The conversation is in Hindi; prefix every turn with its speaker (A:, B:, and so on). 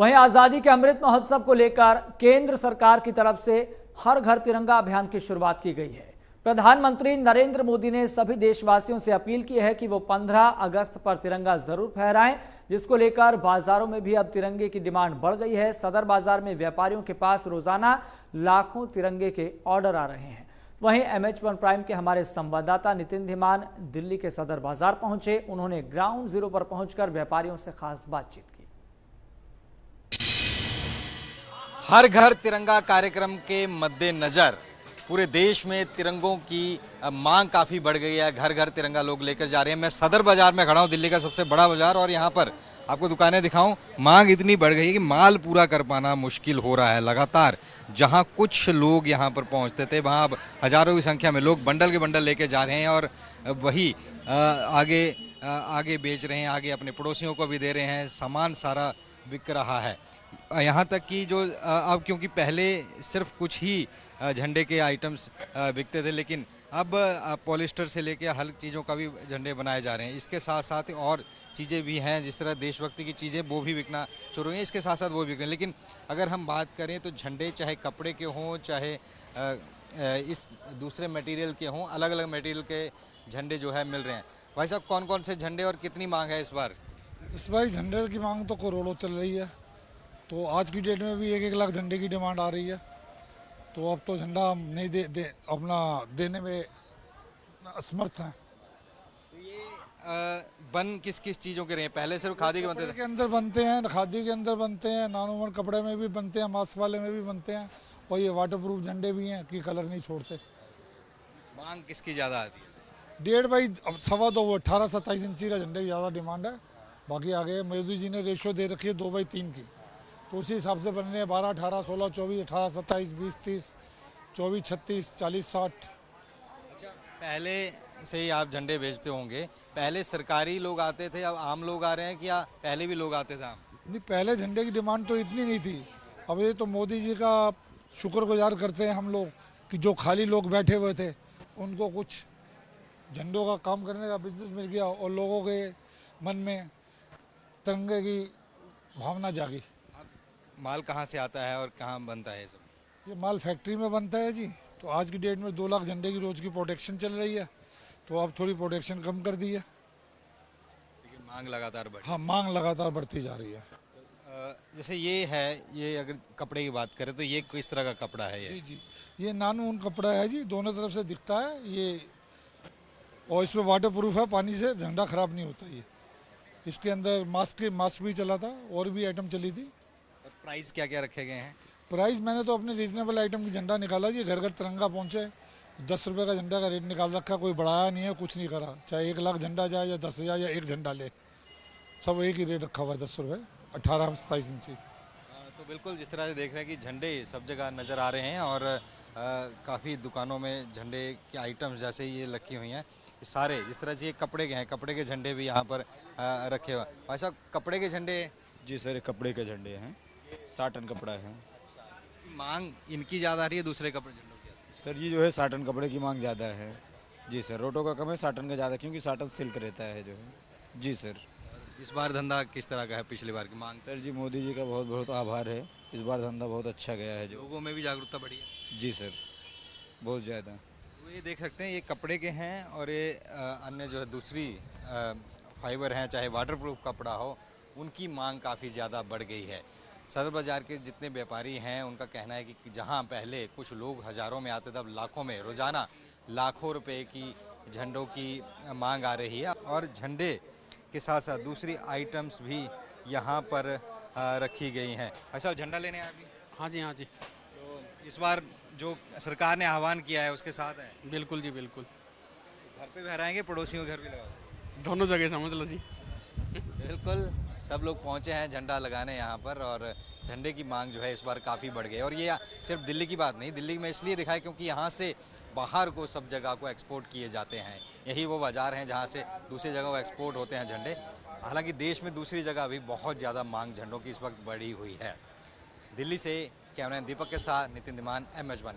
A: वहीं आजादी के अमृत महोत्सव को लेकर केंद्र सरकार की तरफ से हर घर तिरंगा अभियान की शुरुआत की गई है। प्रधानमंत्री नरेंद्र मोदी ने सभी देशवासियों से अपील की है कि वो 15 अगस्त पर तिरंगा जरूर फहराएं, जिसको लेकर बाजारों में भी अब तिरंगे की डिमांड बढ़ गई है। सदर बाजार में व्यापारियों के पास रोजाना लाखों तिरंगे के ऑर्डर आ रहे हैं। वहीं MH1 प्राइम के हमारे संवाददाता नितिन धीमान दिल्ली के सदर बाजार पहुंचे। उन्होंने ग्राउंड जीरो पर पहुंचकर व्यापारियों से खास बातचीत की।
B: हर घर तिरंगा कार्यक्रम के मद्देनजर पूरे देश में तिरंगों की मांग काफ़ी बढ़ गई है। घर घर तिरंगा लोग लेकर जा रहे हैं। मैं सदर बाजार में खड़ा हूँ, दिल्ली का सबसे बड़ा बाजार, और यहाँ पर आपको दुकानें दिखाऊं। मांग इतनी बढ़ गई है कि माल पूरा कर पाना मुश्किल हो रहा है। लगातार जहाँ कुछ लोग यहाँ पर पहुँचते थे, वहाँ अब हजारों की संख्या में लोग बंडल के बंडल लेके जा रहे हैं और वही आगे बेच रहे हैं, आगे अपने पड़ोसियों को भी दे रहे हैं। सामान सारा बिक रहा है। यहाँ तक कि जो अब क्योंकि पहले सिर्फ कुछ ही झंडे के आइटम्स बिकते थे, लेकिन अब पॉलिस्टर से लेके हर चीज़ों का भी झंडे बनाए जा रहे हैं। इसके साथ साथ और चीज़ें भी हैं, जिस तरह देशभक्ति की चीज़ें वो भी बिकना शुरू हुई हैं। इसके साथ साथ वो भी बिक रहे हैं। लेकिन अगर हम बात करें तो झंडे चाहे कपड़े के हों, चाहे इस दूसरे मटेरियल के हों, अलग अलग मटेरियल के झंडे जो है मिल रहे हैं। भाई साहब, कौन कौन से झंडे और कितनी मांग है इस बार?
C: इस बार झंडे की मांग तो करोड़ों चल रही है। तो आज की डेट में भी 1-1 लाख झंडे की डिमांड आ रही है। तो अब तो झंडा नहीं अपना देने में असमर्थ हैं।
B: तो ये बन किस किस चीज़ों के रहे हैं? पहले सिर्फ खादी के बनते थे?
C: के अंदर बनते हैं, खादी के अंदर बनते हैं, नॉर्मल कपड़े में भी बनते हैं, मास्क वाले में भी बनते हैं, और ये वाटरप्रूफ झंडे भी हैं कि कलर नहीं छोड़ते।
B: मांग किसकी ज़्यादा आती है?
C: 1.5 बाई अब 2.25 वो 18-27 इंची का झंडे की ज़्यादा डिमांड है। बाकी आगे मोदी जी ने रेशो दे रखी है 2/3 की, तो उसी हिसाब से बनने 12, 18, 16, 24, 18, 27, 20, 30, 24, 36, 40, 60।
B: अच्छा, पहले से ही आप झंडे बेचते होंगे। पहले सरकारी लोग आते थे, अब आम लोग आ रहे हैं, क्या पहले भी लोग आते थे आम?
C: नहीं, पहले झंडे की डिमांड तो इतनी नहीं थी। अब ये तो मोदी जी का शुक्रगुजार करते हैं हम लोग कि जो खाली लोग बैठे हुए थे उनको कुछ झंडों का काम करने का बिजनेस मिल गया और लोगों के मन में तिरंगे की भावना जागी।
B: माल कहाँ से आता है और कहाँ बनता है सब?
C: ये माल फैक्ट्री में बनता है जी। तो आज की डेट में 2 लाख झंडे की रोज की प्रोडक्शन चल रही है, तो अब थोड़ी प्रोडक्शन कम कर दी है।
B: लेकिन मांग लगातार बढ़।
C: हाँ, मांग लगातार बढ़ती जा रही है।
B: जैसे ये है, ये अगर कपड़े की बात करें तो ये किस तरह का कपड़ा है?
C: जी, ये नानून कपड़ा है जी, दोनों तरफ से दिखता है ये, और इसमें वाटर प्रूफ है, पानी से झंडा खराब नहीं होता। ये इसके अंदर मास्क भी चला था और भी आइटम चली थी।
B: और प्राइस क्या क्या रखे गए हैं?
C: प्राइस मैंने तो अपने रीजनेबल आइटम की झंडा निकाला जी। घर घर तिरंगा पहुंचे, 10 रुपये का झंडा का रेट निकाल रखा। कोई बढ़ाया नहीं है, कुछ नहीं करा। चाहे 1 लाख झंडा जाए या 10,000 या एक झंडा ले, सब एक ही रेट रखा हुआ है, 10 रुपये, 18-27 इंची।
B: तो बिल्कुल जिस तरह से देख रहे हैं कि झंडे सब जगह नज़र आ रहे हैं और काफ़ी दुकानों में झंडे के आइटम्स जैसे ये रखी हुई हैं। सारे जिस तरह से ये कपड़े के हैं, कपड़े के झंडे भी यहाँ पर रखे हुए हैं। भाई साहब, कपड़े के झंडे?
D: जी सर, कपड़े के झंडे हैं, 60 टन कपड़ा है।
B: मांग इनकी ज़्यादा आ रही है दूसरे कपड़े झंडों की?
D: सर ये जो है 60 टन कपड़े की मांग ज़्यादा है। जी सर, रोटो का कम है, 60 टन का ज़्यादा, क्योंकि 60 टन सिल्क रहता है जो है। जी सर।
B: इस बार धंधा किस तरह का है पिछली बार की मांग?
D: सर जी, मोदी जी का बहुत बहुत आभार है। इस बार धंधा बहुत अच्छा गया है। जो
B: लोगों में भी जागरूकता बढ़ी है?
D: जी सर, बहुत ज़्यादा।
B: तो ये देख सकते हैं, ये कपड़े के हैं और ये अन्य जो है दूसरी फाइबर हैं, चाहे वाटरप्रूफ कपड़ा हो, उनकी मांग काफ़ी ज़्यादा बढ़ गई है। सदर बाज़ार के जितने व्यापारी हैं उनका कहना है कि जहां पहले कुछ लोग हज़ारों में आते थे, अब लाखों में रोज़ाना लाखों रुपए की झंडों की मांग आ रही है। और झंडे के साथ साथ दूसरी आइटम्स भी यहाँ पर रखी गई हैं। अच्छा, झंडा लेने आए अभी?
E: हाँ जी, हाँ जी,
B: तो इस बार जो सरकार ने आह्वान किया है उसके साथ हैं?
E: बिल्कुल जी, बिल्कुल।
B: घर पे फहराएंगे, पड़ोसियों के घर भी लगाओ?
E: दोनों जगह समझ लो जी।
B: बिल्कुल, सब लोग पहुंचे हैं झंडा लगाने यहाँ पर, और झंडे की मांग जो है इस बार काफ़ी बढ़ गई है। और ये सिर्फ दिल्ली की बात नहीं, दिल्ली में इसलिए दिखाया क्योंकि यहाँ से बाहर को सब जगह को एक्सपोर्ट किए जाते हैं। यही वो बाज़ार हैं जहाँ से दूसरी जगह को एक्सपोर्ट होते हैं झंडे। हालांकि देश में दूसरी जगह भी बहुत ज़्यादा मांग झंडों की इस वक्त बढ़ी हुई है। दिल्ली से कैमरामैन दीपक के साथ नितिन धीमान, MH1 न्यूज़।